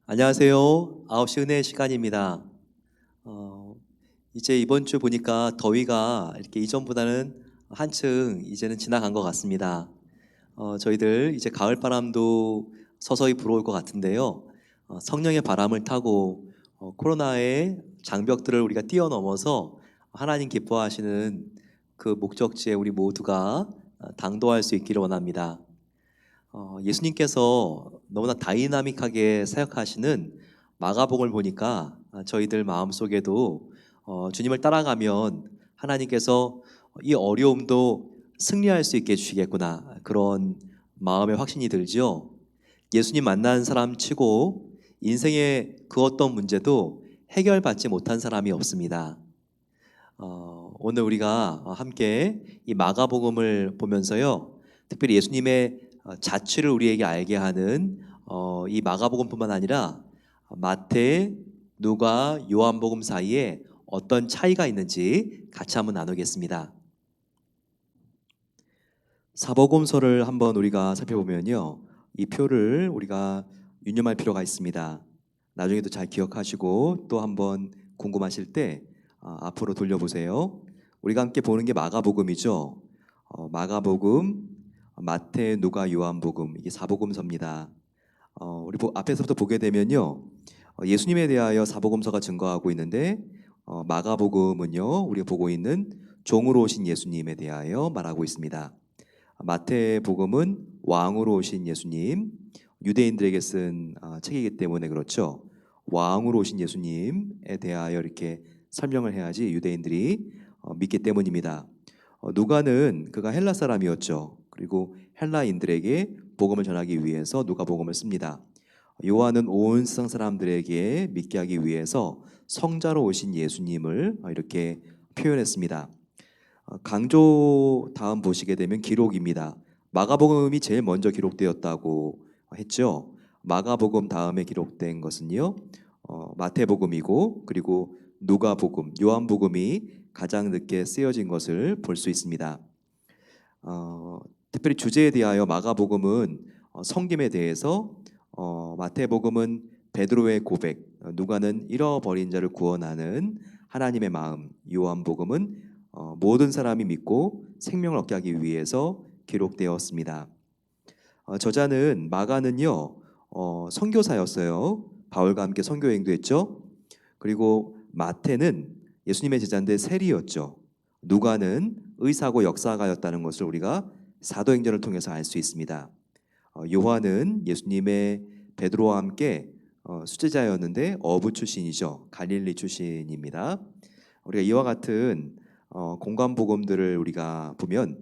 안녕하세요. 9시 은혜 시간입니다. 어, 이제 이번 주 보니까 더위가 이렇게 이전보다는 한층 이제는 지나간 것 같습니다. 저희들 이제 가을 바람도 서서히 불어올 것 같은데요. 성령의 바람을 타고 코로나의 장벽들을 우리가 뛰어넘어서 하나님 기뻐하시는 그 목적지에 우리 모두가 당도할 수 있기를 원합니다. 예수님께서 너무나 다이나믹하게 사역하시는 마가복음을 보니까 저희들 마음속에도 주님을 따라가면 하나님께서 이 어려움도 승리할 수 있게 해주시겠구나, 그런 마음의 확신이 들지요. 예수님 만난 사람 치고 인생의 그 어떤 문제도 해결받지 못한 사람이 없습니다. 오늘 우리가 함께 이 마가복음을 보면서요, 특별히 예수님의 자취를 우리에게 알게 하는 이 마가복음뿐만 아니라 마태, 누가, 요한복음 사이에 어떤 차이가 있는지 같이 한번 나누겠습니다. 사복음서를 한번 우리가 살펴보면요, 이 표를 우리가 유념할 필요가 있습니다. 나중에도 잘 기억하시고 또 한번 궁금하실 때 앞으로 돌려보세요. 우리가 함께 보는 게 마가복음이죠. 마가복음, 마태, 누가, 요한복음, 이게 사복음서입니다. 우리 앞에서부터 보게 되면요, 예수님에 대하여 사복음서가 증거하고 있는데 마가복음은요, 우리가 보고 있는 종으로 오신 예수님에 대하여 말하고 있습니다. 마태복음은 왕으로 오신 예수님, 유대인들에게 쓴 책이기 때문에 그렇죠. 왕으로 오신 예수님에 대하여 이렇게 설명을 해야지 유대인들이 믿기 때문입니다. 누가는 그가 헬라 사람이었죠. 그리고 헬라인들에게 복음을 전하기 위해서 누가복음을 씁니다. 요한은 온 세상 사람들에게 믿게 하기 위해서 성자로 오신 예수님을 이렇게 표현했습니다. 강조 다음 보시게 되면 기록입니다. 마가복음이 제일 먼저 기록되었다고 했죠. 마가복음 다음에 기록된 것은요, 마태복음이고, 그리고 누가복음, 요한복음이 가장 늦게 쓰여진 것을 볼 수 있습니다. 특별히 주제에 대하여 마가복음은 섬김에 대해서, 마태복음은 베드로의 고백, 누가는 잃어버린 자를 구원하는 하나님의 마음, 요한복음은 모든 사람이 믿고 생명을 얻게 하기 위해서 기록되었습니다. 저자는 마가는요, 선교사였어요. 바울과 함께 선교 여행도 했죠. 그리고 마태는 예수님의 제자인데 세리였죠. 누가는 의사고 역사가였다는 것을 우리가 사도행전을 통해서 알 수 있습니다. 요한은 예수님의 베드로와 함께 수제자였는데 어부 출신이죠. 갈릴리 출신입니다. 우리가 이와 같은 공간 복음들을 우리가 보면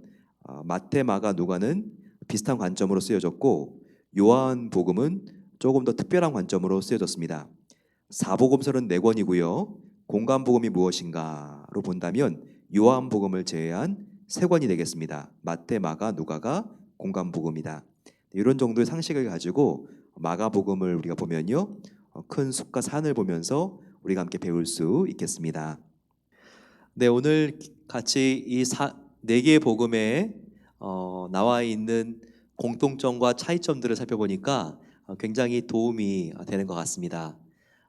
마태, 마가, 누가는 비슷한 관점으로 쓰여졌고 요한 복음은 조금 더 특별한 관점으로 쓰여졌습니다. 사복음서는 4권이고요. 공간 복음이 무엇인가로 본다면 요한 복음을 제외한 3권이 되겠습니다. 마태, 마가, 누가가 공간 복음이다. 이런 정도의 상식을 가지고 마가복음을 우리가 보면요, 큰 숲과 산을 보면서 우리가 함께 배울 수 있겠습니다. 네, 오늘 같이 이 4개의 복음에 나와 있는 공통점과 차이점들을 살펴보니까 굉장히 도움이 되는 것 같습니다.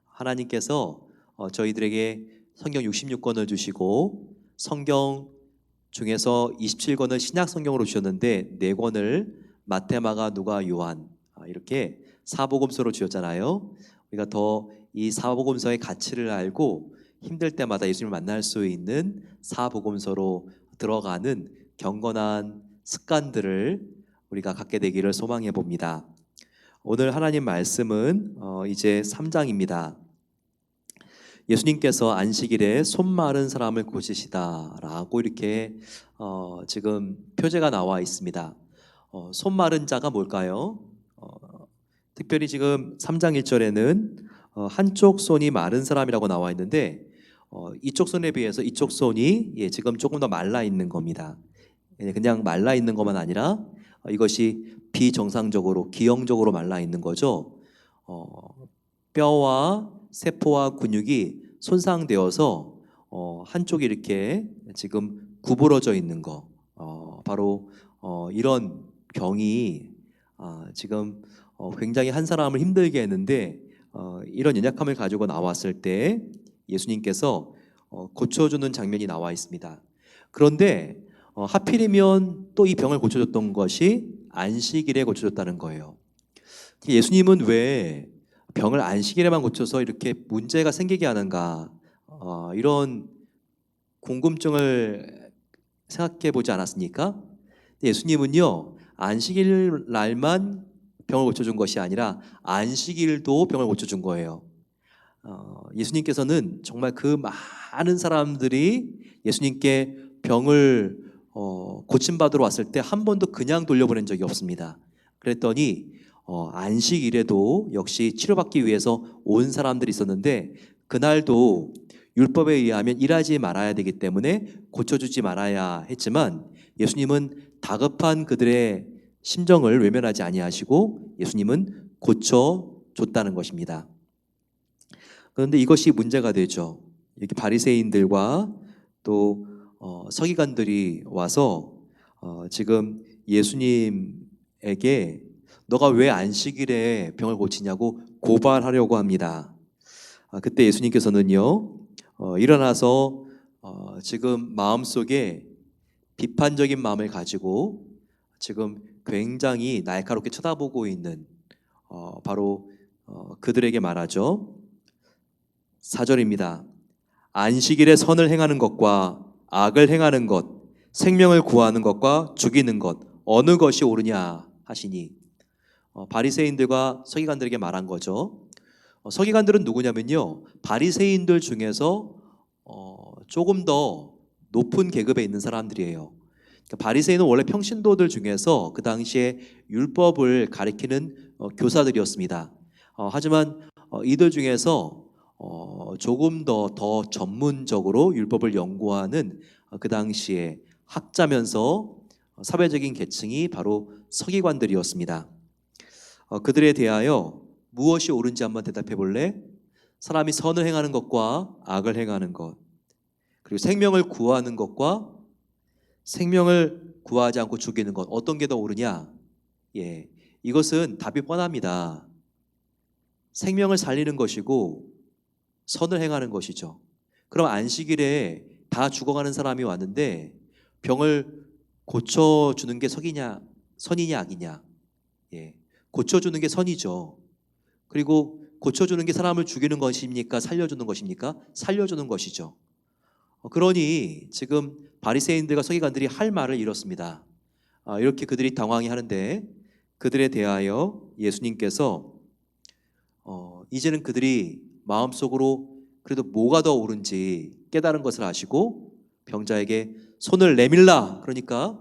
하나님께서 저희들에게 성경 66권을 주시고 성경 중에서 27권을 신약 성경으로 주셨는데 4권을 마태, 마가, 누가, 요한 이렇게 사복음서로 주셨잖아요. 우리가 더 이 사복음서의 가치를 알고 힘들 때마다 예수님을 만날 수 있는 사복음서로 들어가는 경건한 습관들을 우리가 갖게 되기를 소망해 봅니다. 오늘 하나님 말씀은 이제 3장입니다. 예수님께서 안식일에 손 마른 사람을 고치시다라고 이렇게 지금 표제가 나와 있습니다. 손 마른 자가 뭘까요? 특별히 지금 3장 1절에는 한쪽 손이 마른 사람이라고 나와 있는데 이쪽 손에 비해서 이쪽 손이 지금 조금 더 말라 있는 겁니다. 그냥 말라 있는 것만 아니라 이것이 비정상적으로 기형적으로 말라 있는 거죠. 뼈와 세포와 근육이 손상되어서 한쪽이 이렇게 지금 구부러져 있는 거, 바로 이런 병이 지금 굉장히 한 사람을 힘들게 했는데 이런 연약함을 가지고 나왔을 때 예수님께서 고쳐주는 장면이 나와 있습니다. 그런데 하필이면 또 이 병을 고쳐줬던 것이 안식일에 고쳐줬다는 거예요. 예수님은 왜 병을 안식일에만 고쳐서 이렇게 문제가 생기게 하는가, 이런 궁금증을 생각해 보지 않았습니까? 예수님은요, 안식일 날만 병을 고쳐준 것이 아니라 안식일도 병을 고쳐준 거예요. 예수님께서는 정말 그 많은 사람들이 예수님께 병을 고침받으러 왔을 때 한 번도 그냥 돌려보낸 적이 없습니다. 그랬더니 안식일에도 역시 치료받기 위해서 온 사람들이 있었는데, 그날도 율법에 의하면 일하지 말아야 되기 때문에 고쳐주지 말아야 했지만, 예수님은 다급한 그들의 심정을 외면하지 아니하시고 예수님은 고쳐줬다는 것입니다. 그런데 이것이 문제가 되죠. 이렇게 바리새인들과 또 서기관들이 와서 지금 예수님에게 너가 왜 안식일에 병을 고치냐고 고발하려고 합니다. 그때 예수님께서는요, 일어나서 지금 마음속에 비판적인 마음을 가지고 지금 굉장히 날카롭게 쳐다보고 있는 바로 그들에게 말하죠. 4절입니다. 안식일에 선을 행하는 것과 악을 행하는 것, 생명을 구하는 것과 죽이는 것, 어느 것이 옳으냐 하시니, 바리새인들과 서기관들에게 말한 거죠. 서기관들은 누구냐면요, 바리새인들 중에서 조금 더 높은 계급에 있는 사람들이에요. 그러니까 바리새인은 원래 평신도들 중에서 그 당시에 율법을 가리키는 교사들이었습니다. 하지만 이들 중에서 조금 더 전문적으로 율법을 연구하는 그 당시에 학자면서 사회적인 계층이 바로 서기관들이었습니다. 그들에 대하여 무엇이 옳은지 한번 대답해 볼래? 사람이 선을 행하는 것과 악을 행하는 것, 그리고 생명을 구하는 것과 생명을 구하지 않고 죽이는 것, 어떤 게 더 옳으냐? 예, 이것은 답이 뻔합니다. 생명을 살리는 것이고 선을 행하는 것이죠. 그럼 안식일에 다 죽어가는 사람이 왔는데 병을 고쳐주는 게 선이냐 악이냐? 예, 고쳐주는 게 선이죠. 그리고 고쳐주는 게 사람을 죽이는 것입니까? 살려주는 것입니까? 살려주는 것이죠. 그러니 지금 바리새인들과 서기관들이 할 말을 잃었습니다. 이렇게 그들이 당황해하는데 그들에 대하여 예수님께서 이제는 그들이 마음속으로 그래도 뭐가 더 옳은지 깨달은 것을 아시고 병자에게 손을 내밀라, 그러니까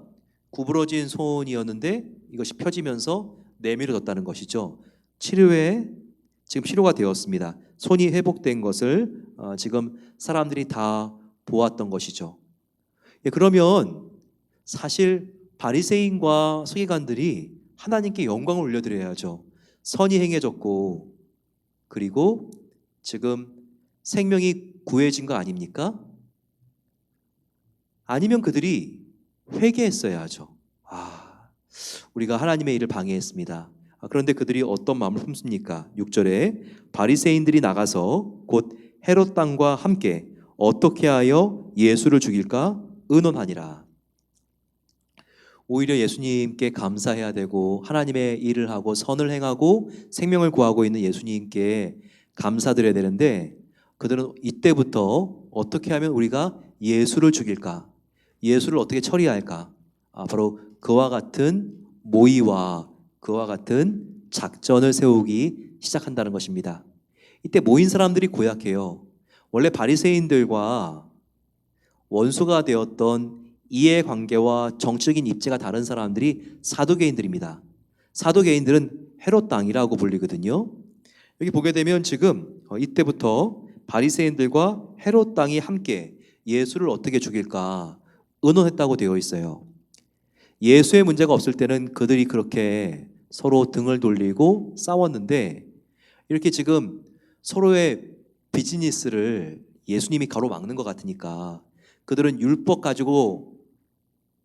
구부러진 손이었는데 이것이 펴지면서 내밀어졌다는 것이죠. 지금 치료가 되었습니다. 손이 회복된 것을 지금 사람들이 다 보았던 것이죠. 예, 그러면 사실 바리새인과 서기관들이 하나님께 영광을 올려드려야죠. 선이 행해졌고 그리고 지금 생명이 구해진 거 아닙니까? 아니면 그들이 회개했어야 하죠. 우리가 하나님의 일을 방해했습니다. 그런데 그들이 어떤 마음을 품습니까? 6절에 바리새인들이 나가서 곧 헤롯 땅과 함께 어떻게 하여 예수를 죽일까 의논하니라. 오히려 예수님께 감사해야 되고 하나님의 일을 하고 선을 행하고 생명을 구하고 있는 예수님께 감사드려야 되는데, 그들은 이때부터 어떻게 하면 우리가 예수를 죽일까, 예수를 어떻게 처리할까, 바로 그와 같은 모의와 그와 같은 작전을 세우기 시작한다는 것입니다. 이때 모인 사람들이 고약해요. 원래 바리새인들과 원수가 되었던 이해관계와 정적인 입지가 다른 사람들이 사두개인들입니다. 사두개인들은 헤롯 당이라고 불리거든요. 여기 보게 되면 지금 이때부터 바리새인들과 헤롯 당이 함께 예수를 어떻게 죽일까 의논했다고 되어 있어요. 예수의 문제가 없을 때는 그들이 그렇게 서로 등을 돌리고 싸웠는데, 이렇게 지금 서로의 비즈니스를 예수님이 가로막는 것 같으니까 그들은 율법 가지고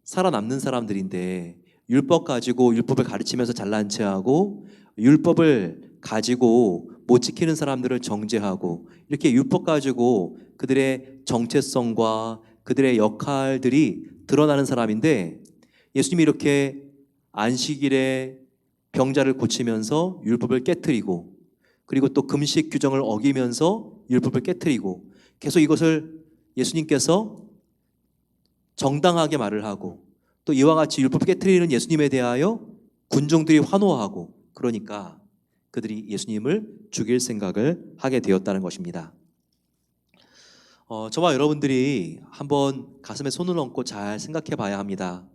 살아남는 사람들인데, 율법 가지고 율법을 가르치면서 잘난 체하고 율법을 가지고 못 지키는 사람들을 정죄하고 이렇게 율법 가지고 그들의 정체성과 그들의 역할들이 드러나는 사람인데 예수님이 이렇게 안식일에 병자를 고치면서 율법을 깨트리고 그리고 또 금식 규정을 어기면서 율법을 깨트리고 계속 이것을 예수님께서 정당하게 말을 하고 또 이와 같이 율법을 깨트리는 예수님에 대하여 군중들이 환호하고 그러니까 그들이 예수님을 죽일 생각을 하게 되었다는 것입니다. 저와 여러분들이 한번 가슴에 손을 얹고 잘 생각해 봐야 합니다.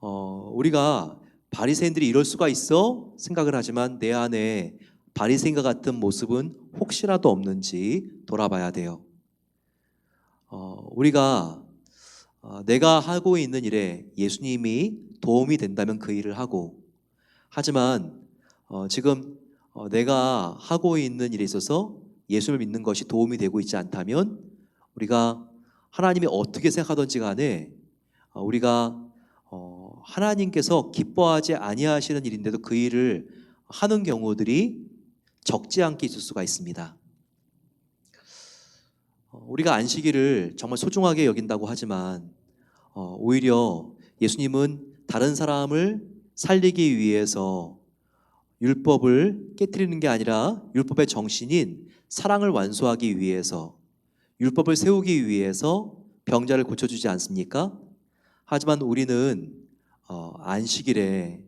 우리가 바리새인들이 이럴 수가 있어 생각을 하지만 내 안에 바리새인과 같은 모습은 혹시라도 없는지 돌아봐야 돼요. 우리가 내가 하고 있는 일에 예수님이 도움이 된다면 그 일을 하고 하지만 지금 내가 하고 있는 일에 있어서 예수를 믿는 것이 도움이 되고 있지 않다면 우리가 하나님이 어떻게 생각하든지 간에 우리가 하나님께서 기뻐하지 아니하시는 일인데도 그 일을 하는 경우들이 적지 않게 있을 수가 있습니다. 우리가 안식일을 정말 소중하게 여긴다고 하지만 오히려 예수님은 다른 사람을 살리기 위해서 율법을 깨트리는 게 아니라 율법의 정신인 사랑을 완수하기 위해서 율법을 세우기 위해서 병자를 고쳐주지 않습니까? 하지만 우리는 안식일에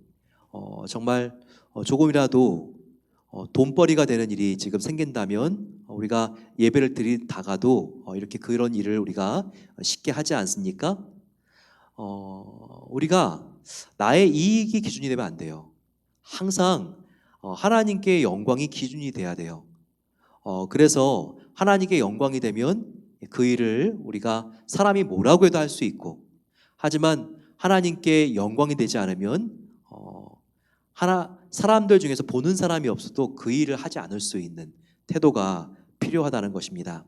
정말 조금이라도 돈벌이가 되는 일이 지금 생긴다면 우리가 예배를 드리다가도 이렇게 그런 일을 우리가 쉽게 하지 않습니까? 우리가 나의 이익이 기준이 되면 안 돼요. 항상 하나님께 영광이 기준이 돼야 돼요. 그래서 하나님께 영광이 되면 그 일을 우리가 사람이 뭐라고 해도 할 수 있고 하지만 하나님께 영광이 되지 않으면 사람들 중에서 보는 사람이 없어도 그 일을 하지 않을 수 있는 태도가 필요하다는 것입니다.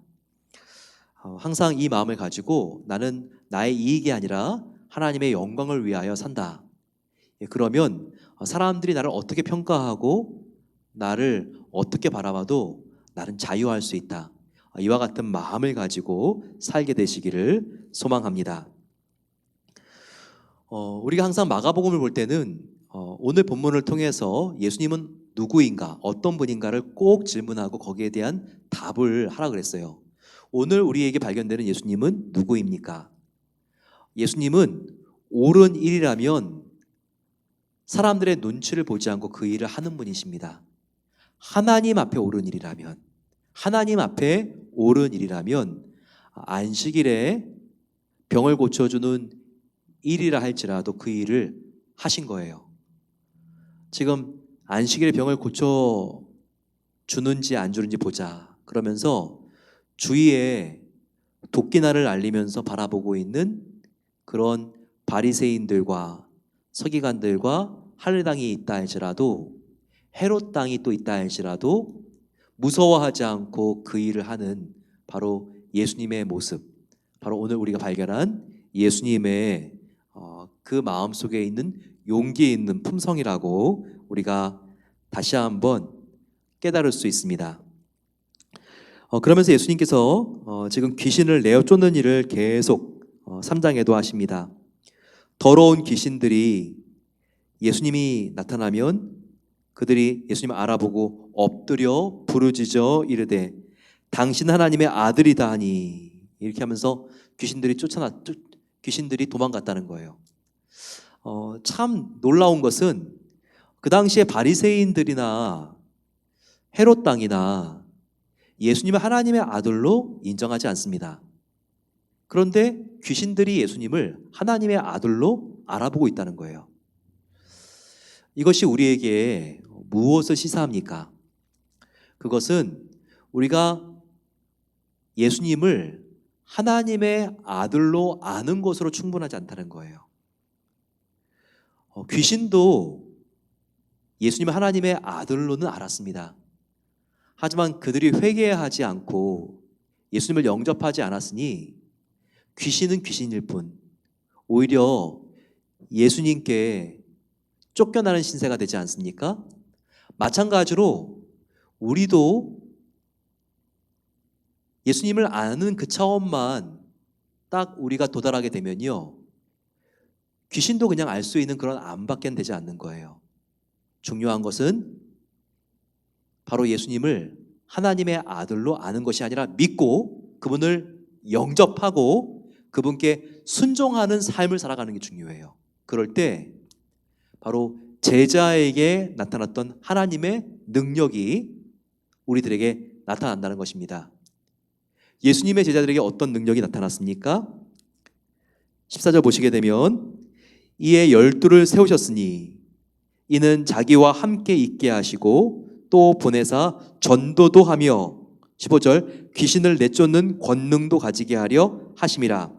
항상 이 마음을 가지고 나는 나의 이익이 아니라 하나님의 영광을 위하여 산다. 그러면 사람들이 나를 어떻게 평가하고 나를 어떻게 바라봐도 나는 자유할 수 있다. 이와 같은 마음을 가지고 살게 되시기를 소망합니다. 우리가 항상 마가복음을 볼 때는 오늘 본문을 통해서 예수님은 누구인가, 어떤 분인가를 꼭 질문하고 거기에 대한 답을 하라 그랬어요. 오늘 우리에게 발견되는 예수님은 누구입니까? 예수님은 옳은 일이라면 사람들의 눈치를 보지 않고 그 일을 하는 분이십니다. 하나님 앞에 옳은 일이라면 안식일에 병을 고쳐주는 일이라 할지라도 그 일을 하신 거예요. 지금 안식일에 병을 고쳐주는지 안 주는지 보자 그러면서 주위에 도끼날을 알리면서 바라보고 있는 그런 바리새인들과 서기관들과 할례당이 있다 할지라도 헤롯 당이 또 있다 할지라도 무서워하지 않고 그 일을 하는 바로 예수님의 모습, 바로 오늘 우리가 발견한 예수님의 그 마음속에 있는 용기 있는 품성이라고 우리가 다시 한번 깨달을 수 있습니다. 그러면서 예수님께서 지금 귀신을 내어 쫓는 일을 계속 3장에도 하십니다. 더러운 귀신들이 예수님이 나타나면 그들이 예수님을 알아보고 엎드려 부르짖어 이르되 당신 하나님의 아들이다 하니 이렇게 하면서 귀신들이 도망갔다는 거예요. 참 놀라운 것은 그 당시에 바리새인들이나 헤롯 당이나 예수님을 하나님의 아들로 인정하지 않습니다. 그런데 귀신들이 예수님을 하나님의 아들로 알아보고 있다는 거예요. 이것이 우리에게 무엇을 시사합니까? 그것은 우리가 예수님을 하나님의 아들로 아는 것으로 충분하지 않다는 거예요. 귀신도 예수님을 하나님의 아들로는 알았습니다. 하지만 그들이 회개하지 않고 예수님을 영접하지 않았으니 귀신은 귀신일 뿐 오히려 예수님께 쫓겨나는 신세가 되지 않습니까? 마찬가지로 우리도 예수님을 아는 그 차원만 딱 우리가 도달하게 되면요, 귀신도 그냥 알 수 있는 그런 암밖에 되지 않는 거예요. 중요한 것은 바로 예수님을 하나님의 아들로 아는 것이 아니라 믿고 그분을 영접하고 그분께 순종하는 삶을 살아가는 게 중요해요. 그럴 때 바로 제자에게 나타났던 하나님의 능력이 우리들에게 나타난다는 것입니다. 예수님의 제자들에게 어떤 능력이 나타났습니까? 14절 보시게 되면 이에 12를 세우셨으니 이는 자기와 함께 있게 하시고 또 보내사 전도도 하며 15절 귀신을 내쫓는 권능도 가지게 하려 하심이라.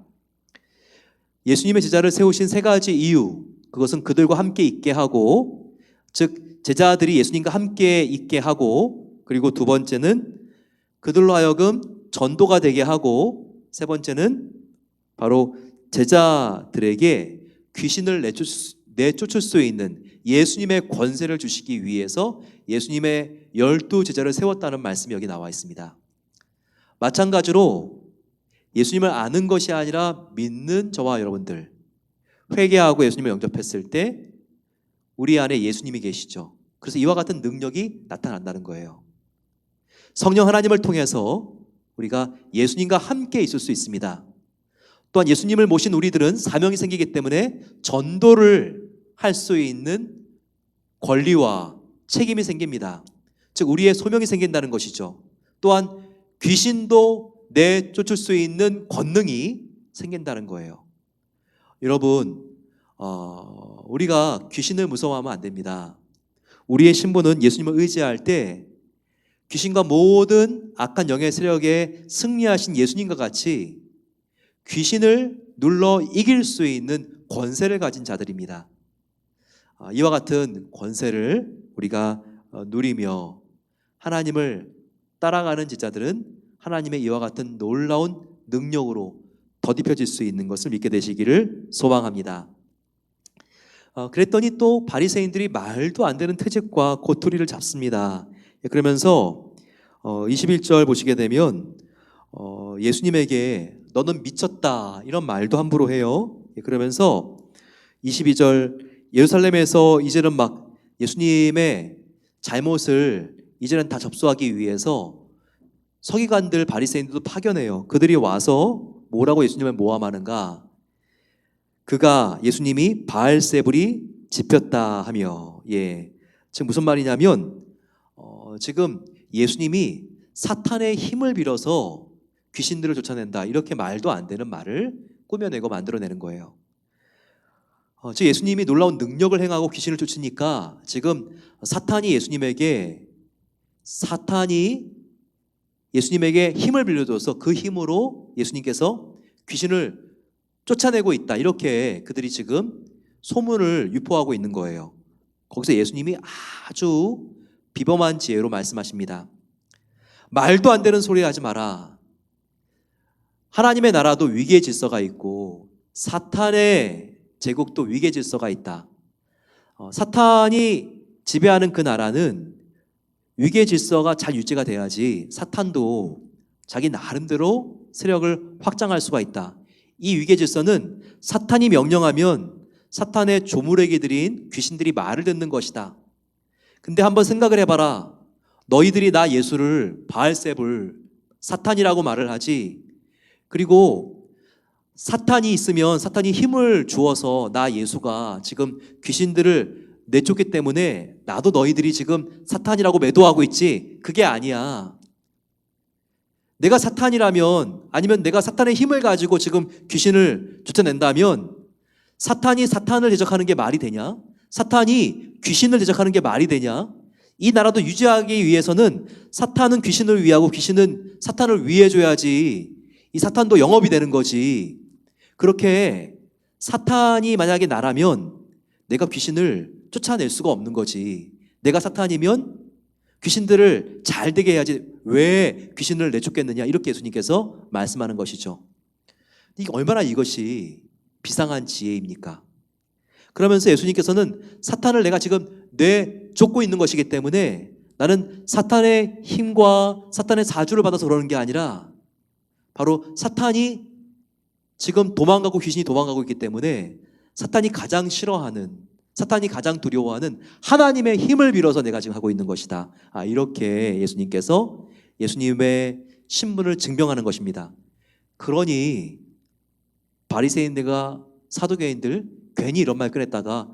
예수님의 제자를 세우신 세 가지 이유, 그것은 그들과 함께 있게 하고, 즉 제자들이 예수님과 함께 있게 하고, 그리고 두 번째는 그들로 하여금 전도가 되게 하고, 세 번째는 바로 제자들에게 귀신을 내쫓을 수 있는 예수님의 권세를 주시기 위해서 예수님의 12제자를 세웠다는 말씀이 여기 나와 있습니다. 마찬가지로 예수님을 아는 것이 아니라 믿는 저와 여러분들, 회개하고 예수님을 영접했을 때 우리 안에 예수님이 계시죠. 그래서 이와 같은 능력이 나타난다는 거예요. 성령 하나님을 통해서 우리가 예수님과 함께 있을 수 있습니다. 또한 예수님을 모신 우리들은 사명이 생기기 때문에 전도를 할 수 있는 권리와 책임이 생깁니다. 즉 우리의 소명이 생긴다는 것이죠. 또한 귀신도 내쫓을 수 있는 권능이 생긴다는 거예요. 여러분, 우리가 귀신을 무서워하면 안 됩니다. 우리의 신분은 예수님을 의지할 때 귀신과 모든 악한 영의 세력에 승리하신 예수님과 같이 귀신을 눌러 이길 수 있는 권세를 가진 자들입니다. 이와 같은 권세를 우리가 누리며 하나님을 따라가는 제자들은 하나님의 이와 같은 놀라운 능력으로 더딥혀질 수 있는 것을 믿게 되시기를 소망합니다. 그랬더니 또 바리새인들이 말도 안 되는 트집과 고투리를 잡습니다. 그러면서 21절 보시게 되면 예수님에게 너는 미쳤다 이런 말도 함부로 해요. 그러면서 22절 예루살렘에서 이제는 막 예수님의 잘못을 이제는 다 접수하기 위해서 서기관들 바리새인들도 파견해요. 그들이 와서 뭐라고 예수님을 모함하는가? 그가 예수님이 바알세불이 집혔다 하며, 지금 무슨 말이냐면 지금 예수님이 사탄의 힘을 빌어서 귀신들을 쫓아낸다 이렇게 말도 안 되는 말을 꾸며내고 만들어내는 거예요. 즉 예수님이 놀라운 능력을 행하고 귀신을 쫓으니까 지금 사탄이 예수님에게 힘을 빌려줘서 그 힘으로 예수님께서 귀신을 쫓아내고 있다 이렇게 그들이 지금 소문을 유포하고 있는 거예요. 거기서 예수님이 아주 비범한 지혜로 말씀하십니다. 말도 안 되는 소리 하지 마라. 하나님의 나라도 위계의 질서가 있고 사탄의 제국도 위계 질서가 있다. 사탄이 지배하는 그 나라는 위계 질서가 잘 유지가 돼야지 사탄도 자기 나름대로 세력을 확장할 수가 있다. 이 위계 질서는 사탄이 명령하면 사탄의 조물애기들인 귀신들이 말을 듣는 것이다. 근데 한번 생각을 해봐라. 너희들이 나 예수를 바알세불 사탄이라고 말을 하지. 그리고 사탄이 있으면 사탄이 힘을 주어서 나 예수가 지금 귀신들을 내쫓기 때문에 나도 너희들이 지금 사탄이라고 매도하고 있지. 그게 아니야. 내가 사탄이라면 아니면 내가 사탄의 힘을 가지고 지금 귀신을 쫓아낸다면 사탄이 사탄을 대적하는 게 말이 되냐? 사탄이 귀신을 대적하는 게 말이 되냐? 이 나라도 유지하기 위해서는 사탄은 귀신을 위하고 귀신은 사탄을 위해줘야지 이 사탄도 영업이 되는 거지. 그렇게 사탄이 만약에 나라면 내가 귀신을 쫓아낼 수가 없는 거지. 내가 사탄이면 귀신들을 잘 되게 해야지 왜 귀신을 내쫓겠느냐 이렇게 예수님께서 말씀하는 것이죠. 이게 얼마나 이것이 비상한 지혜입니까? 그러면서 예수님께서는 사탄을 내가 지금 내쫓고 있는 것이기 때문에 나는 사탄의 힘과 사탄의 사주를 받아서 그러는 게 아니라 바로 사탄이 지금 도망가고 귀신이 도망가고 있기 때문에 사탄이 가장 싫어하는, 사탄이 가장 두려워하는 하나님의 힘을 빌어서 내가 지금 하고 있는 것이다. 이렇게 예수님께서 예수님의 신분을 증명하는 것입니다. 그러니 바리새인들과 사두개인들 괜히 이런 말 꺼냈다가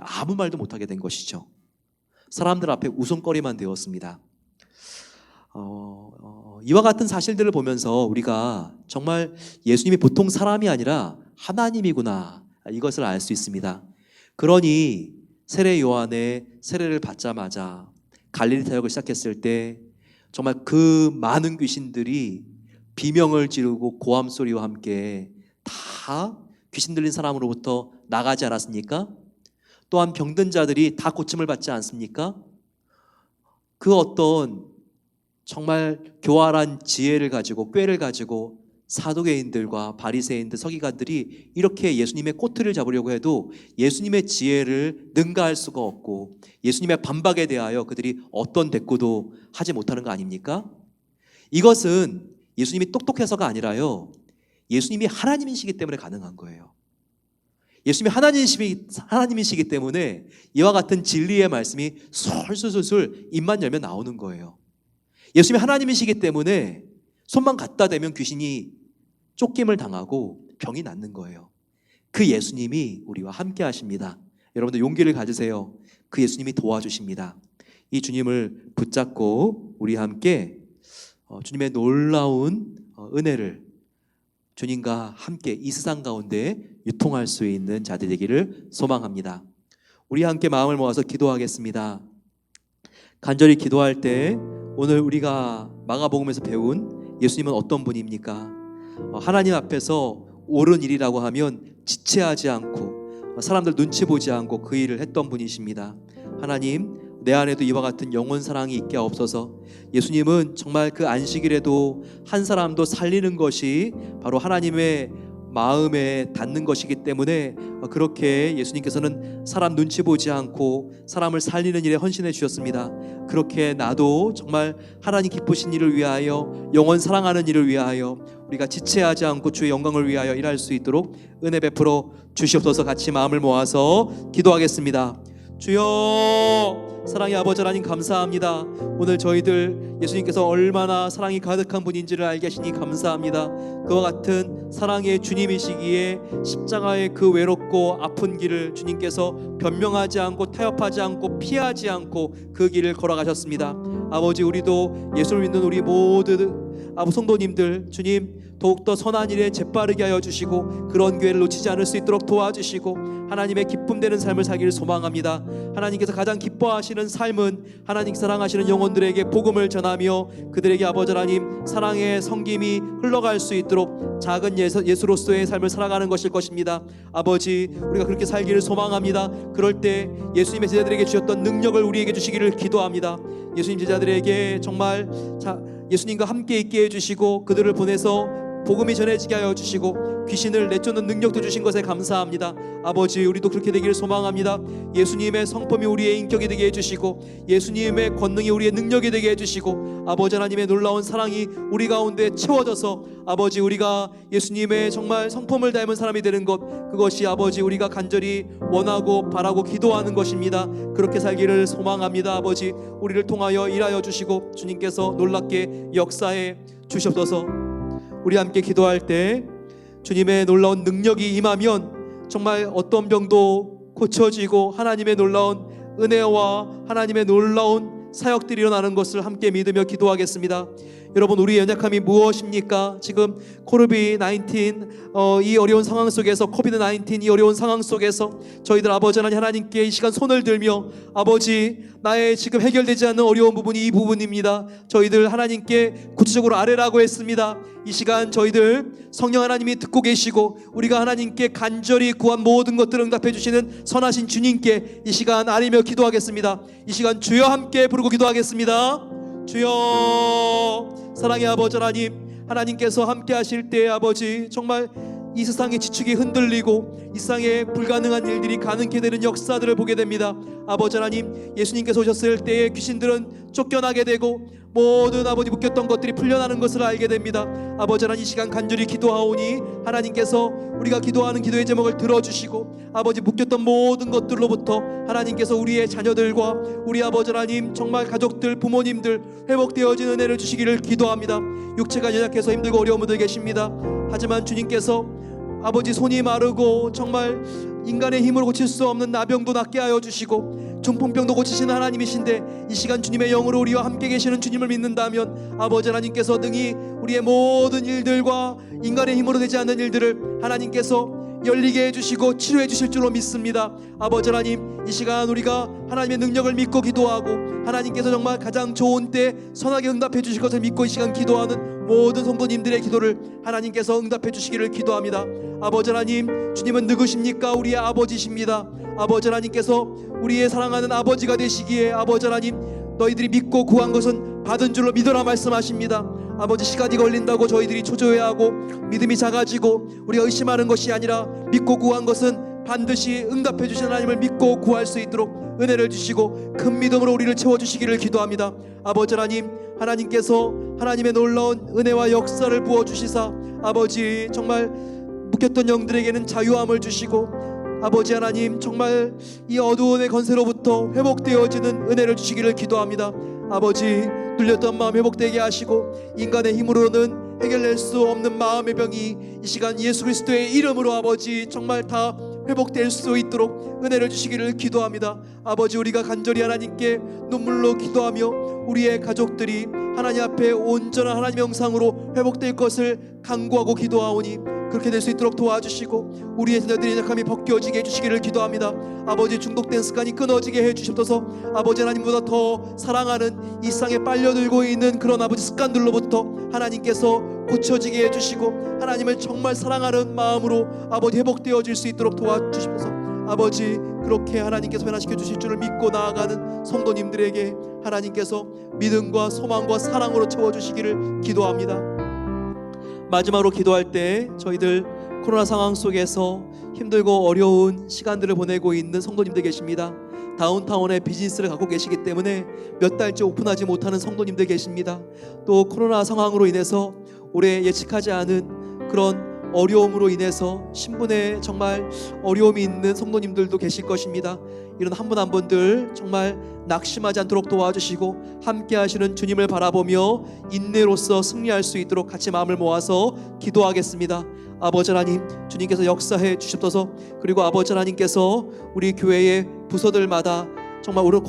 아무 말도 못하게 된 것이죠. 사람들 앞에 웃음거리만 되었습니다. 이와 같은 사실들을 보면서 우리가 정말 예수님이 보통 사람이 아니라 하나님이구나, 이것을 알 수 있습니다. 그러니 세례 요한의 세례를 받자마자 갈릴리 사역을 시작했을 때 정말 그 많은 귀신들이 비명을 지르고 고함 소리와 함께 다 귀신 들린 사람으로부터 나가지 않았습니까? 또한 병든 자들이 다 고침을 받지 않습니까? 그 어떤 정말 교활한 지혜를 가지고, 꾀를 가지고 사두개인들과 바리새인들, 서기관들이 이렇게 예수님의 꼬투리를 잡으려고 해도 예수님의 지혜를 능가할 수가 없고 예수님의 반박에 대하여 그들이 어떤 대꾸도 하지 못하는 거 아닙니까? 이것은 예수님이 똑똑해서가 아니라요, 예수님이 하나님이시기 때문에 가능한 거예요. 예수님이 하나님이시기 때문에 이와 같은 진리의 말씀이 솔솔솔솔 입만 열면 나오는 거예요. 예수님이 하나님이시기 때문에 손만 갖다 대면 귀신이 쫓김을 당하고 병이 낫는 거예요. 그 예수님이 우리와 함께 하십니다. 여러분들 용기를 가지세요. 그 예수님이 도와주십니다. 이 주님을 붙잡고 우리 함께 주님의 놀라운 은혜를 주님과 함께 이 세상 가운데 유통할 수 있는 자들 되기를 소망합니다. 우리 함께 마음을 모아서 기도하겠습니다. 간절히 기도할 때 오늘 우리가 마가복음에서 배운 예수님은 어떤 분입니까? 하나님 앞에서 옳은 일이라고 하면 지체하지 않고 사람들 눈치 보지 않고 그 일을 했던 분이십니다. 하나님, 내 안에도 이와 같은 영혼 사랑이 있게 하옵소서. 예수님은 정말 그 안식일에도 한 사람도 살리는 것이 바로 하나님의 마음에 닿는 것이기 때문에 그렇게 예수님께서는 사람 눈치 보지 않고 사람을 살리는 일에 헌신해 주셨습니다. 그렇게 나도 정말 하나님 기쁘신 일을 위하여, 영원 사랑하는 일을 위하여 우리가 지체하지 않고 주의 영광을 위하여 일할 수 있도록 은혜 베풀어 주시옵소서. 같이 마음을 모아서 기도하겠습니다. 주여, 사랑의 아버지 하나님 감사합니다. 오늘 저희들 예수님께서 얼마나 사랑이 가득한 분인지를 알게 하시니 감사합니다. 그와 같은 사랑의 주님이시기에 십자가의 그 외롭고 아픈 길을 주님께서 변명하지 않고 타협하지 않고 피하지 않고 그 길을 걸어가셨습니다. 아버지, 우리도 예수를 믿는 우리 모두 성도님들, 주님 더욱더 선한 일에 재빠르게 하여 주시고 그런 기회를 놓치지 않을 수 있도록 도와주시고 하나님의 기쁨 되는 삶을 살기를 소망합니다. 하나님께서 가장 기뻐하시는 삶은 하나님 사랑하시는 영혼들에게 복음을 전하며 그들에게 아버지 하나님 사랑의 성김이 흘러갈 수 있도록 작은 예수로서의 삶을 살아가는 것일 것입니다. 아버지, 우리가 그렇게 살기를 소망합니다. 그럴 때 예수님의 제자들에게 주셨던 능력을 우리에게 주시기를 기도합니다. 예수님 제자들에게 정말 예수님과 함께 있게 해주시고 그들을 보내서 복음이 전해지게 하여 주시고 귀신을 내쫓는 능력도 주신 것에 감사합니다. 아버지, 우리도 그렇게 되기를 소망합니다. 예수님의 성품이 우리의 인격이 되게 해주시고 예수님의 권능이 우리의 능력이 되게 해주시고 아버지 하나님의 놀라운 사랑이 우리 가운데 채워져서 아버지, 우리가 예수님의 정말 성품을 닮은 사람이 되는 것, 그것이 아버지 우리가 간절히 원하고 바라고 기도하는 것입니다. 그렇게 살기를 소망합니다. 아버지, 우리를 통하여 일하여 주시고 주님께서 놀랍게 역사해 주시옵소서. 우리 함께 기도할 때 주님의 놀라운 능력이 임하면 정말 어떤 병도 고쳐지고 하나님의 놀라운 은혜와 하나님의 놀라운 사역들이 일어나는 것을 함께 믿으며 기도하겠습니다. 여러분, 우리의 연약함이 무엇입니까? 지금 코비드-19 이 어려운 상황 속에서, 코비드-19 이 어려운 상황 속에서 저희들 아버지 하나님께 이 시간 손을 들며 아버지, 나의 지금 해결되지 않는 어려운 부분이 이 부분입니다. 저희들 하나님께 구체적으로 아뢰라고 했습니다. 이 시간 저희들 성령 하나님이 듣고 계시고 우리가 하나님께 간절히 구한 모든 것들을 응답해 주시는 선하신 주님께 이 시간 아뢰며 기도하겠습니다. 이 시간 주여 함께 부르고 기도하겠습니다. 주여, 사랑의 아버지 하나님, 하나님께서 함께 하실 때 아버지 정말 이 세상의 지축이 흔들리고 이 세상에 불가능한 일들이 가능케 되는 역사들을 보게 됩니다. 아버지 하나님, 예수님께서 오셨을 때에 귀신들은 쫓겨나게 되고 모든 아버지 묶였던 것들이 풀려나는 것을 알게 됩니다. 아버지 하나님, 이 시간 간절히 기도하오니 하나님께서 우리가 기도하는 기도의 제목을 들어주시고 아버지 묶였던 모든 것들로부터 하나님께서 우리의 자녀들과 우리 아버지 하나님 정말 가족들 부모님들 회복되어지는 은혜를 주시기를 기도합니다. 육체가 연약해서 힘들고 어려운 분들 계십니다. 하지만 주님께서 아버지 손이 마르고 정말 인간의 힘으로 고칠 수 없는 나병도 낫게 하여 주시고 중풍병도 고치시는 하나님이신데 이 시간 주님의 영으로 우리와 함께 계시는 주님을 믿는다면 아버지 하나님께서 능히 우리의 모든 일들과 인간의 힘으로 되지 않는 일들을 하나님께서 열리게 해주시고 치료해 주실 줄로 믿습니다. 아버지 하나님, 이 시간 우리가 하나님의 능력을 믿고 기도하고 하나님께서 정말 가장 좋은 때 선하게 응답해 주실 것을 믿고 이 시간 기도하는 모든 성도님들의 기도를 하나님께서 응답해 주시기를 기도합니다. 아버지 하나님, 주님은 누구십니까? 우리의 아버지십니다. 아버지 하나님께서 우리의 사랑하는 아버지가 되시기에 아버지 하나님, 너희들이 믿고 구한 것은 받은 줄로 믿어라 말씀하십니다. 아버지, 시간이 걸린다고 저희들이 초조해하고 믿음이 작아지고 우리가 의심하는 것이 아니라 믿고 구한 것은 반드시 응답해 주신 하나님을 믿고 구할 수 있도록 은혜를 주시고 큰 믿음으로 우리를 채워주시기를 기도합니다. 아버지 하나님, 하나님께서 하나님의 놀라운 은혜와 역사를 부어주시사 아버지 정말 묶였던 영들에게는 자유함을 주시고 아버지 하나님 정말 이 어두움의 건세로부터 회복되어지는 은혜를 주시기를 기도합니다. 아버지, 눌렸던 마음 회복되게 하시고 인간의 힘으로는 해결될 수 없는 마음의 병이 이 시간 예수 그리스도의 이름으로 아버지 정말 다 회복될 수 있도록 은혜를 주시기를 기도합니다. 아버지, 우리가 간절히 하나님께 눈물로 기도하며 우리의 가족들이 하나님 앞에 온전한 하나님의 형상으로 회복될 것을 간구하고 기도하오니 그렇게 될 수 있도록 도와주시고 우리의 자녀들의 약함이 벗겨지게 해주시기를 기도합니다. 아버지, 중독된 습관이 끊어지게 해주셔서 아버지 하나님보다 더 사랑하는 이 세상에 빨려들고 있는 그런 아버지 습관들로부터 하나님께서 고쳐지게 해주시고 하나님을 정말 사랑하는 마음으로 아버지 회복되어질 수 있도록 도와주시면서 아버지, 그렇게 하나님께서 변화시켜 주실 줄을 믿고 나아가는 성도님들에게 하나님께서 믿음과 소망과 사랑으로 채워주시기를 기도합니다. 마지막으로 기도할 때 저희들 코로나 상황 속에서 힘들고 어려운 시간들을 보내고 있는 성도님들 계십니다. 다운타운에 비즈니스를 갖고 계시기 때문에 몇 달째 오픈하지 못하는 성도님들 계십니다. 또 코로나 상황으로 인해서 올해 예측하지 않은 그런 어려움으로 인해서 신분에 정말 어려움이 있는 성도님들도 계실 것입니다. 이런 한 분 한 분들 정말 낙심하지 않도록 도와주시고 함께 하시는 주님을 바라보며 인내로서 승리할 수 있도록 같이 마음을 모아서 기도하겠습니다. 아버지 하나님, 주님께서 역사해 주시옵소서. 그리고 아버지 하나님께서 우리 교회의 부서들마다 정말 우리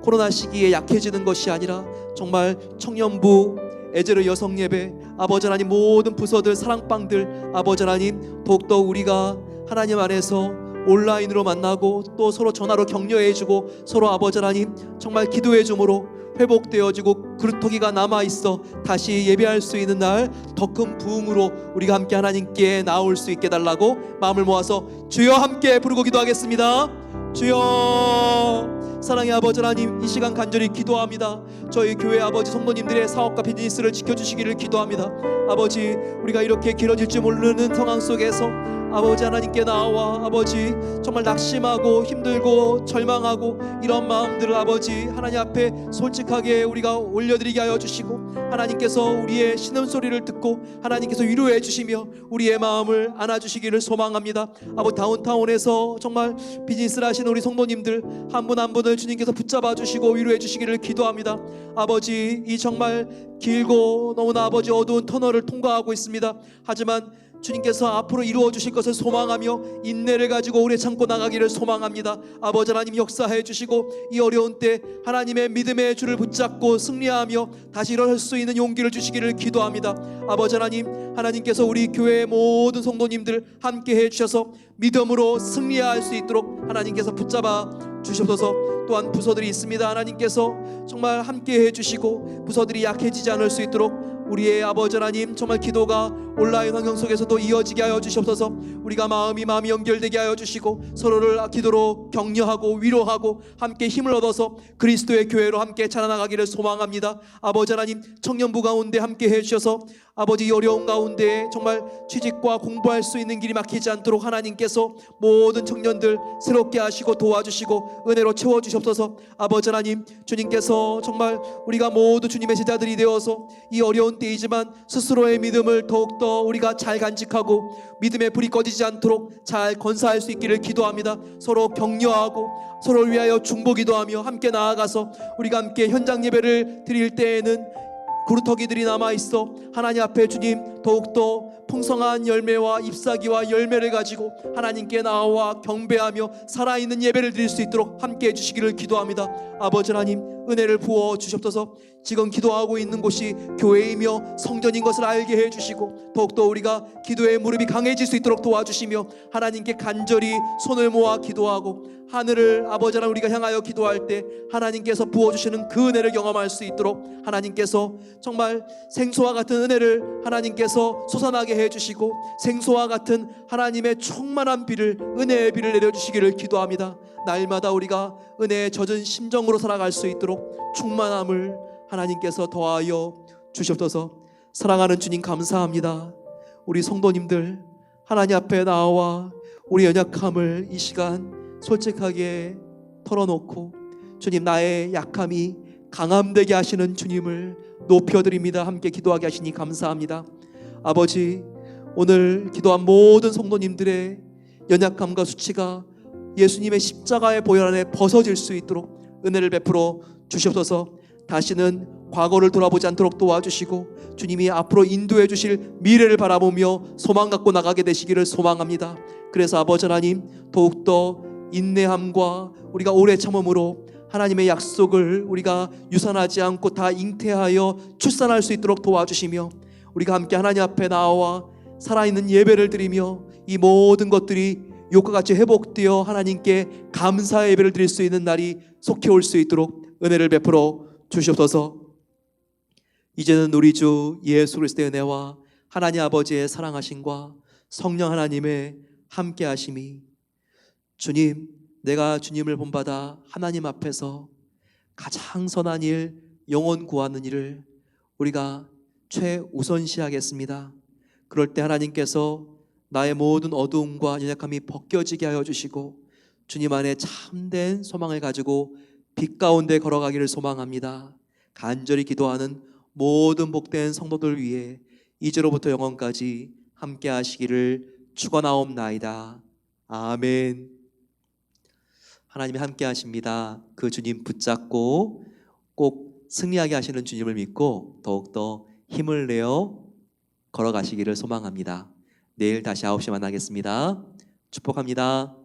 코로나 시기에 약해지는 것이 아니라 정말 청년부, 에제르 여성예배, 아버지 하나님 모든 부서들, 사랑방들, 아버지 하나님 더욱더 우리가 하나님 안에서 온라인으로 만나고 또 서로 전화로 격려해주고 서로 아버지 하나님 정말 기도해줌으로 회복되어지고 그루터기가 남아있어 다시 예배할 수 있는 날 더 큰 부흥으로 우리가 함께 하나님께 나올 수 있게 달라고 마음을 모아서 주여 함께 부르고 기도하겠습니다. 주여, 사랑의 아버지 하나님, 이 시간 간절히 기도합니다. 저희 교회 아버지 성도님들의 사업과 비즈니스를 지켜주시기를 기도합니다. 아버지, 우리가 이렇게 길어질 줄 모르는 상황 속에서 아버지 하나님께 나와 아버지 정말 낙심하고 힘들고 절망하고 이런 마음들을 아버지 하나님 앞에 솔직하게 우리가 올려드리게 하여 주시고 하나님께서 우리의 신음소리를 듣고 하나님께서 위로해 주시며 우리의 마음을 안아주시기를 소망합니다. 아버지, 다운타운에서 정말 비즈니스를 하시는 우리 성도님들 한 분 한 분을 주님께서 붙잡아 주시고 위로해 주시기를 기도합니다. 아버지, 이 정말 길고 너무나 아버지 어두운 터널을 통과하고 있습니다. 하지만 주님께서 앞으로 이루어 주실 것을 소망하며 인내를 가지고 오래 참고 나가기를 소망합니다. 아버지 하나님, 역사해 주시고 이 어려운 때 하나님의 믿음의 줄을 붙잡고 승리하며 다시 일어설 수 있는 용기를 주시기를 기도합니다. 아버지 하나님, 하나님께서 우리 교회의 모든 성도님들 함께 해 주셔서 믿음으로 승리할 수 있도록 하나님께서 붙잡아 주시옵소서. 또한 부서들이 있습니다. 하나님께서 정말 함께 해주시고 부서들이 약해지지 않을 수 있도록 우리의 아버지 하나님, 정말 기도가 온라인 환경 속에서도 이어지게 하여 주시옵소서. 우리가 마음이 연결되게 하여 주시고 서로를 기도로 격려하고 위로하고 함께 힘을 얻어서 그리스도의 교회로 함께 자라나가기를 소망합니다. 아버지 하나님, 청년부 가운데 함께 해주셔서 아버지, 이 어려운 가운데 정말 취직과 공부할 수 있는 길이 막히지 않도록 하나님께서 모든 청년들 새롭게 하시고 도와주시고 은혜로 채워주시옵소서. 아버지 하나님, 주님께서 정말 우리가 모두 주님의 제자들이 되어서 이 어려운 때이지만 스스로의 믿음을 더욱더 우리가 잘 간직하고 믿음의 불이 꺼지지 않도록 잘 건사할 수 있기를 기도합니다. 서로 격려하고 서로를 위하여 중보기도 하며 함께 나아가서 우리가 함께 현장 예배를 드릴 때에는 구루터기들이 남아있어 하나님 앞에 주님 더욱더 풍성한 열매와 잎사귀와 열매를 가지고 하나님께 나와 경배하며 살아있는 예배를 드릴 수 있도록 함께 해주시기를 기도합니다. 아버지 하나님, 은혜를 부어 주시옵소서. 지금 기도하고 있는 곳이 교회이며 성전인 것을 알게 해주시고 더욱더 우리가 기도의 무릎이 강해질 수 있도록 도와주시며 하나님께 간절히 손을 모아 기도하고 하늘을 아버지 하나님 우리가 향하여 기도할 때 하나님께서 부어주시는 그 은혜를 경험할 수 있도록 하나님께서 정말 생수와 같은 은혜를 하나님께서 솟아나게 해주시고 생수와 같은 하나님의 충만한 비를, 은혜의 비를 내려주시기를 기도합니다. 날마다 우리가 은혜에 젖은 심정으로 살아갈 수 있도록 충만함을 하나님께서 더하여 주시옵소서. 사랑하는 주님, 감사합니다. 우리 성도님들 하나님 앞에 나와 우리 연약함을 이 시간 솔직하게 털어놓고 주님, 나의 약함이 강함되게 하시는 주님을 높여드립니다. 함께 기도하게 하시니 감사합니다. 아버지, 오늘 기도한 모든 성도님들의 연약함과 수치가 예수님의 십자가의 보혈 안에 벗어질 수 있도록 은혜를 베풀어 주시옵소서. 다시는 과거를 돌아보지 않도록 도와주시고 주님이 앞으로 인도해 주실 미래를 바라보며 소망 갖고 나가게 되시기를 소망합니다. 그래서 아버지 하나님, 더욱더 인내함과 우리가 오래 참음으로 하나님의 약속을 우리가 유산하지 않고 다 잉태하여 출산할 수 있도록 도와주시며 우리가 함께 하나님 앞에 나와 살아있는 예배를 드리며 이 모든 것들이 욕과 같이 회복되어 하나님께 감사의 예배를 드릴 수 있는 날이 속히 올 수 있도록 은혜를 베풀어 주시옵소서. 이제는 우리 주 예수 그리스도의 은혜와 하나님 아버지의 사랑하심과 성령 하나님의 함께하심이, 주님, 내가 주님을 본받아 하나님 앞에서 가장 선한 일, 영혼 구하는 일을 우리가 최우선시하겠습니다. 그럴 때 하나님께서 나의 모든 어두움과 연약함이 벗겨지게 하여 주시고 주님 안에 참된 소망을 가지고 빛 가운데 걸어가기를 소망합니다. 간절히 기도하는 모든 복된 성도들 위해 이제로부터 영원까지 함께 하시기를 축원하옵나이다. 아멘. 하나님이 함께 하십니다. 그 주님 붙잡고 꼭 승리하게 하시는 주님을 믿고 더욱더 힘을 내어 걸어가시기를 소망합니다. 내일 다시 9시 만나겠습니다. 축복합니다.